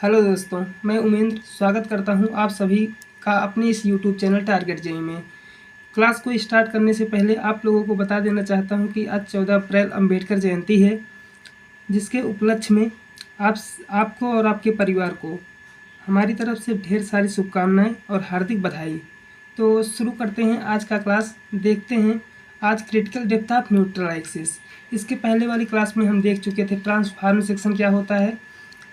Hello दोस्तों, मैं उमेंद्र स्वागत करता हूं आप सभी का अपने इस यूट्यूब चैनल टारगेट जेई में। क्लास को स्टार्ट करने से पहले आप लोगों को बता देना चाहता हूं कि आज 14 अप्रैल अंबेडकर जयंती है, जिसके उपलक्ष्य में आपको और आपके परिवार को हमारी तरफ से ढेर सारी शुभकामनाएं और हार्दिक बधाई। तो शुरू करते हैं आज का क्लास। देखते हैं आज critical depth of neutral axis. इसके पहले वाली क्लास में हम देख चुके थे ट्रांसफॉर्म सेक्शन क्या होता है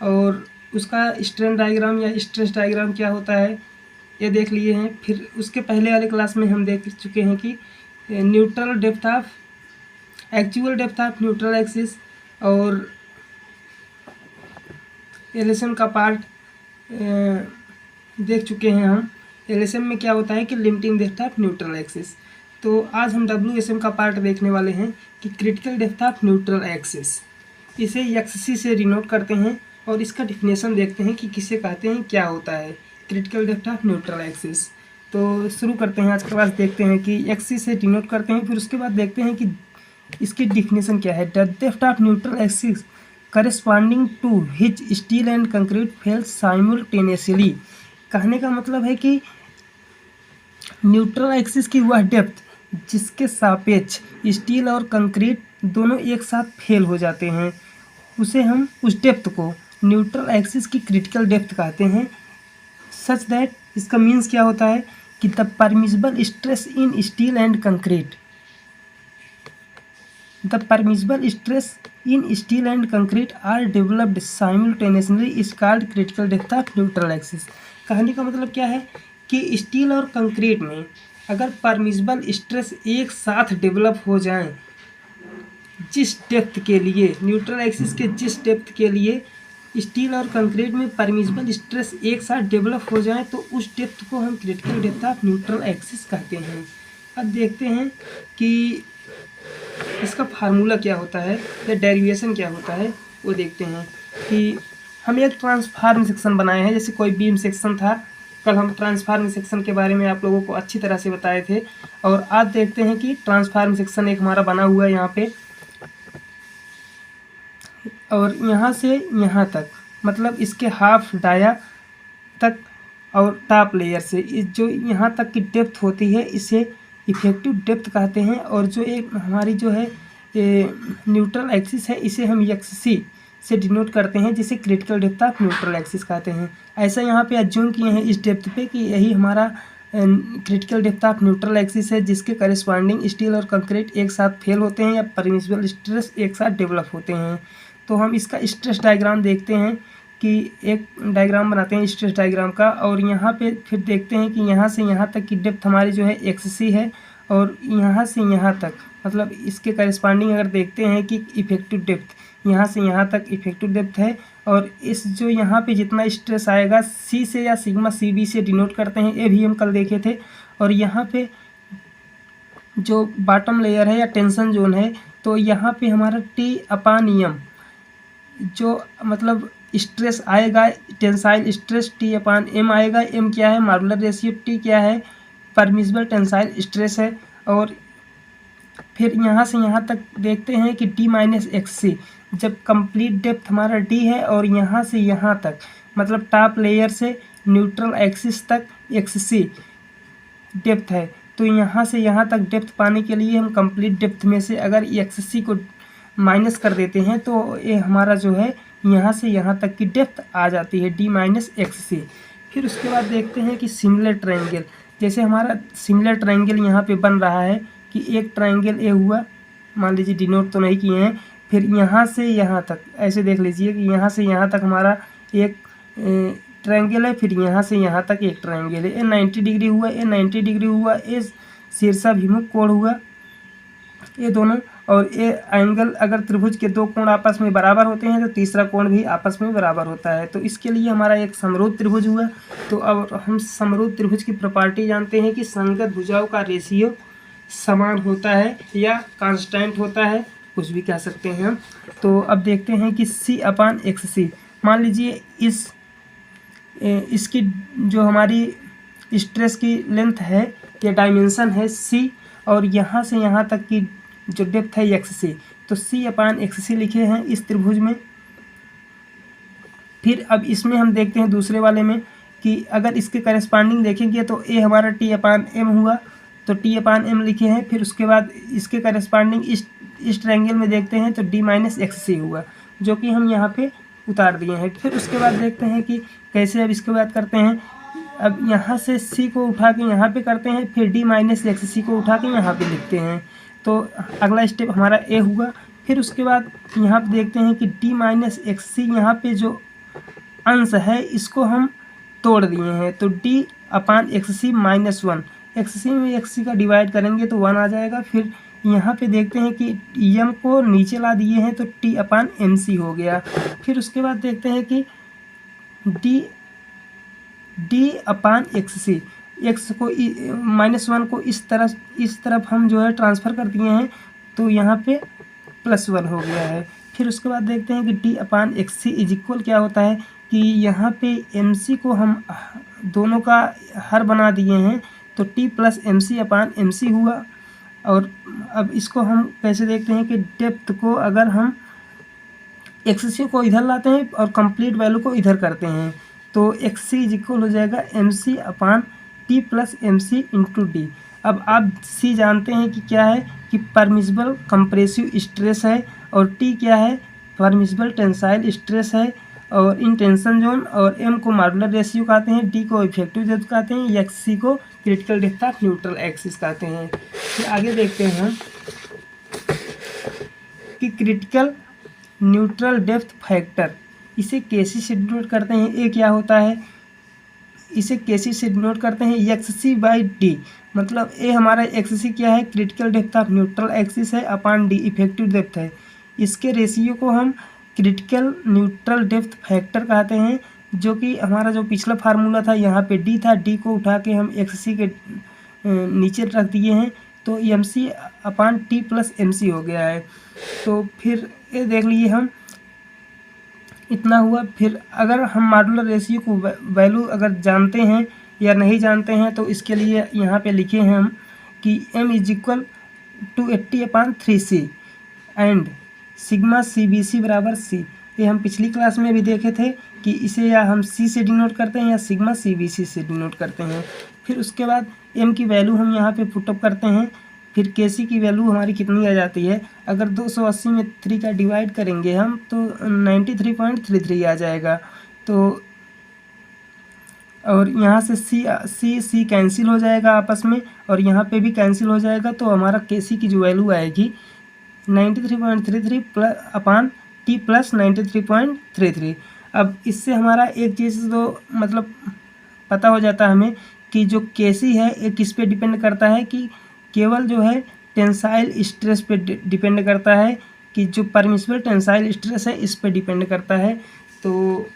और उसका स्ट्रेन डायग्राम या स्ट्रेस डायग्राम क्या होता है, ये देख लिए हैं। फिर उसके पहले वाले क्लास में हम देख चुके हैं कि neutral depth of actual depth of neutral axis और एलएसएम का पार्ट देख चुके हैं हम। एलएसएम में क्या होता है कि limiting depth of neutral axis. तो आज हम डब्ल्यूएसएम का पार्ट देखने वाले हैं कि critical depth of neutral axis, इसे एक्ससी से डिनोट करते हैं और इसका डिफिनेशन देखते हैं कि किसे कहते हैं, क्या होता है critical depth of neutral axis. तो शुरू करते हैं आज के बाद। देखते हैं कि एक्सी से डिनोट करते हैं, फिर उसके बाद देखते हैं कि इसकी डिफिनेशन क्या है। The depth of neutral axis corresponding to which steel and concrete fail simultaneously. कहने का मतलब है कि न्यूट्रल एक्सिस की वह डेप्थ जिसके सापेक्ष स्टील और कंक्रीट दोनों एक साथ फेल हो जाते हैं, उसे हम उस डेप्थ को न्यूट्रल एक्सिस की क्रिटिकल डेप्थ कहते हैं। सच दैट, इसका मीन्स क्या होता है कि the permissible stress in steel and concrete, the permissible stress in steel and concrete are developed simultaneously is called critical depth of neutral axis. कहने का मतलब क्या है कि स्टील और कंक्रीट में अगर परमिसिबल स्ट्रेस एक साथ डेवलप हो जाए, जिस डेप्थ के लिए न्यूट्रल एक्सिस के जिस डेप्थ के लिए स्टील और कंक्रीट में परमिसिबल स्ट्रेस एक साथ डेवलप हो जाए, तो उस डेप्थ को हम critical depth of neutral axis कहते हैं। अब देखते हैं कि इसका फार्मूला क्या होता है या डेरिवेशन क्या होता है, वो देखते हैं। कि हम एक ट्रांसफार्म सेक्शन बनाए हैं, जैसे कोई बीम सेक्शन था। कल हम ट्रांसफार्म सेक्शन के बारे में आप लोगों को अच्छी तरह से बताए थे, और आज देखते हैं कि ट्रांसफार्म सेक्शन एक हमारा बना हुआ है यहाँ पे, और यहाँ से यहाँ तक, मतलब इसके हाफ डाया तक और टॉप लेयर से इस जो यहाँ तक की डेप्थ होती है, इसे इफेक्टिव डेप्थ कहते हैं। और जो एक हमारी जो है न्यूट्रल एक्सिस है, इसे हम एक्ससी से डिनोट करते हैं, जिसे critical depth of neutral axis कहते हैं। ऐसा यहाँ पे अज्यूम किए हैं इस डेप्थ पे कि यही हमारा critical depth of neutral axis है, जिसके करस्पॉन्डिंग स्टील और कंक्रीट एक साथ फेल होते हैं या परमिसिबल स्ट्रेस एक साथ डेवलप होते हैं। तो हम इसका स्ट्रेस डायग्राम देखते हैं कि एक डायग्राम बनाते हैं स्ट्रेस डायग्राम का, और यहाँ पे फिर देखते हैं कि यहाँ से यहाँ तक की डेप्थ हमारी जो है एक्ससी है, और यहाँ से यहाँ तक, मतलब इसके करस्पॉन्डिंग अगर देखते हैं कि इफेक्टिव डेप्थ यहाँ से यहाँ तक इफेक्टिव डेप्थ है, और इस जो यहाँ पे जितना स्ट्रेस आएगा सी से या सिग्मा सी बी से डिनोट करते हैं, ये भी हम कल देखे थे। और यहाँ पे जो बॉटम लेयर है या टेंशन जोन है, तो यहाँ पे हमारा टी अपान एम जो मतलब स्ट्रेस आएगा, tensile stress T upon M आएगा। एम क्या है, मार्बुलर रेशियो, टी क्या है, परमिसिबल टेंसाइल स्ट्रेस है। और फिर यहाँ से यहाँ तक देखते हैं कि डी माइनस एक्स सी, जब कंप्लीट डेप्थ हमारा डी है और यहाँ से यहाँ तक, मतलब टॉप लेयर से न्यूट्रल एक्सिस तक एक्स सी डेप्थ है, तो यहाँ से यहाँ तक डेप्थ पाने के लिए हम कंप्लीट डेप्थ में से अगर एक्स सी को माइनस कर देते हैं, तो ये हमारा जो है यहाँ से यहाँ तक की डेप्थ आ जाती है डी माइनस एक्स सी। फिर उसके बाद देखते हैं कि सिमिलर ट्रायंगल, जैसे हमारा सिमिलर ट्रायंगल यहाँ पे बन रहा है कि एक ट्रायंगल ए हुआ, मान लीजिए डिनोट तो नहीं किए हैं, फिर यहाँ से यहाँ तक ऐसे देख लीजिए कि यहाँ से यहाँ तक हमारा एक ट्रायंगल है, फिर यहाँ से यहाँ तक एक ट्रायंगल है। ए 90 डिग्री हुआ, ए 90 डिग्री हुआ, ए शीर्षाभिमुख कोण हुआ, ये दोनों। और ये एंगल अगर त्रिभुज के दो कोण आपस में बराबर होते हैं, तो तीसरा कोण भी आपस में बराबर होता है। तो इसके लिए हमारा एक समरूप त्रिभुज हुआ। तो अब हम समरूप त्रिभुज की प्रॉपर्टी जानते हैं कि संगत भुजाओं का रेशियो समान होता है या कांस्टेंट होता है, कुछ भी कह सकते हैं हम। तो अब देखते हैं कि सी अपान एक्स सी, मान लीजिए इसकी जो हमारी स्ट्रेस की लेंथ है या डायमेंशन है सी, और यहाँ से यहाँ तक की जो डेप्थ है एक्स सी, तो सी अपान एक्स सी लिखे हैं इस त्रिभुज में। फिर अब इसमें हम देखते हैं दूसरे वाले में कि अगर इसके करस्पॉन्डिंग देखेंगे तो ए हमारा T/M हुआ, तो T/M लिखे हैं। फिर उसके बाद इसके करस्पॉन्डिंग इस ट्रायंगल में देखते हैं तो D-XC हुआ, जो कि हम यहाँ पे उतार दिए हैं। फिर उसके बाद देखते हैं कि कैसे अब इसके बाद करते हैं। अब यहाँ से C को उठा के यहाँ पे करते हैं, फिर D-XC को उठा के यहाँ पे लिखते हैं। तो अगला स्टेप हमारा ए हुआ। फिर उसके बाद यहाँ पे देखते हैं कि D-XC यहाँ पे जो अंश है इसको हम तोड़ दिए हैं, तो D/XC -1, XC में XC का डिवाइड करेंगे तो 1 आ जाएगा। फिर यहाँ पे देखते हैं कि M को नीचे ला दिए हैं तो T/MC हो गया। फिर उसके बाद देखते हैं कि D/XC, x को -1 को इस तरफ हम जो है ट्रांसफ़र कर दिए हैं, तो यहाँ पे +1 हो गया है। फिर उसके बाद देखते हैं कि D/XC इज इक्वल क्या होता है कि यहाँ पे MC को हम दोनों का हर बना दिए हैं, तो T+MC/MC हुआ। और अब इसको हम कैसे देखते हैं कि डेप्थ को अगर हम XC को इधर लाते हैं और कंप्लीट वैल्यू को इधर करते हैं, तो XC इज इक्वल हो जाएगा MC/T+MC × D। अब आप C जानते हैं कि क्या है कि परमिसिबल कंप्रेसिव स्ट्रेस है, और T क्या है, परमिसिबल टेंसाइल स्ट्रेस है, और इन टेंशन जोन, और M को मॉड्यूलर रेशियो कहते हैं, D को इफेक्टिव डेप्थ कहते हैं, XC को critical depth of neutral axis कहते हैं। फिर आगे देखते हैं हम कि क्रिटिकल न्यूट्रल डेप्थ फैक्टर, इसे KC से डिनोट करते हैं। ए क्या होता है, इसे KC से डिनोट करते हैं XC/D, मतलब ए हमारा XC क्या है, critical depth of neutral axis है, अपॉन D इफेक्टिव डेप्थ है। इसके रेशियो को हम क्रिटिकल न्यूट्रल डेप्थ फैक्टर कहते हैं, जो कि हमारा जो पिछला फार्मूला था यहाँ पे D था, D को उठा के हम XC के नीचे रख दिए हैं, तो MC/T+MC हो गया है। तो फिर ये देख लीजिए हम इतना हुआ। फिर अगर हम मॉड्यूलर रेशियो को वैल्यू अगर जानते हैं या नहीं जानते हैं, तो इसके लिए यहाँ पे लिखे हैं हम कि M is equal to 80/3C and sigma CBC बराबर C। ये हम पिछली क्लास में भी देखे थे कि इसे या हम C से डिनोट करते हैं या सिग्मा CBC से डिनोट करते हैं। फिर उसके बाद M की वैल्यू हम यहाँ पे पुटअप करते हैं। फिर KC की वैल्यू हमारी कितनी आ जाती है, अगर 280 में 3 का डिवाइड करेंगे हम तो 93.33 आ जाएगा। तो और यहाँ से C कैंसिल हो जाएगा आपस में, और यहाँ पे भी कैंसिल हो जाएगा, तो हमारा KC की जो वैल्यू आएगी 93.33 T+93.33। अब इससे हमारा एक चीज़ तो मतलब पता हो जाता है हमें कि जो KC है ये किस पे डिपेंड करता है, कि केवल जो है टेंसाइल स्ट्रेस पे डिपेंड करता है, कि जो परमिसिबल टेंसाइल स्ट्रेस है इस पे डिपेंड करता है। तो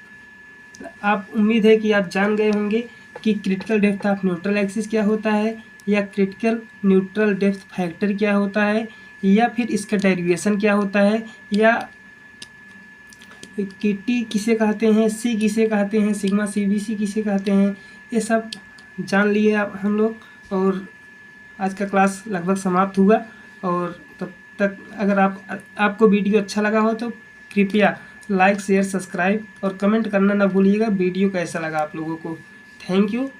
आप उम्मीद है कि आप जान गए होंगे कि critical depth of neutral axis क्या होता है, या क्रिटिकल न्यूट्रल डेप्थ फैक्टर क्या होता है, या फिर इसका डेरिवेशन क्या होता है, या कि T किसे कहते हैं, C किसे कहते हैं, सिग्मा CBC किसे कहते हैं, ये सब जान लिए आप हम लोग। और आज का क्लास लगभग समाप्त हुआ। और तब तक अगर आपको वीडियो अच्छा लगा हो तो कृपया लाइक शेयर सब्सक्राइब और कमेंट करना ना भूलिएगा वीडियो कैसा लगा आप लोगों को। Thank you.